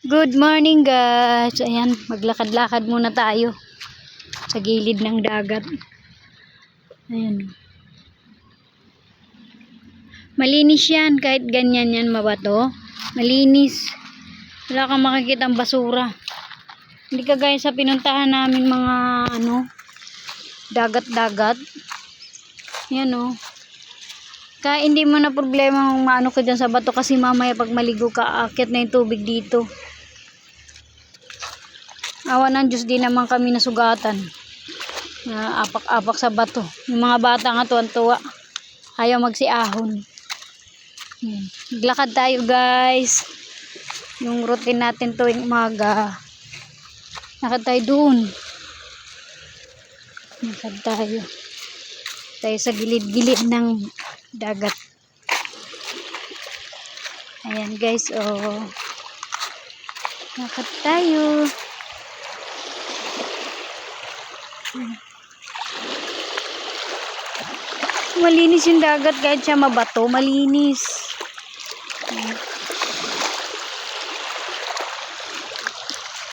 Good morning guys. Ayan, maglakad-lakad muna tayo sa gilid ng dagat. Ayan. Malinis yan kahit ganyan yan mabato. Malinis. Wala kang makikitang basura. Hindi kagaya sa pinuntahan namin mga dagat-dagat. Yan o. Kaya hindi mo na problema kung maano ka dyan sa bato kasi mamaya pag maligo ka, aakyat na yung tubig dito. Awa ng Diyos, di naman kami nasugatan. Apak-apak sa bato. Yung mga bata nga tuwan-tuwa. Ayaw magsiahon. Maglakad tayo guys. Yung routine natin tuwing umaga. Lakad tayo dun. Lakad tayo. Tayo sa gilid-gilid ng dagat. Ayan guys, oh. Lakad tayo. Malinis yung dagat kahit siya mabato, malinis.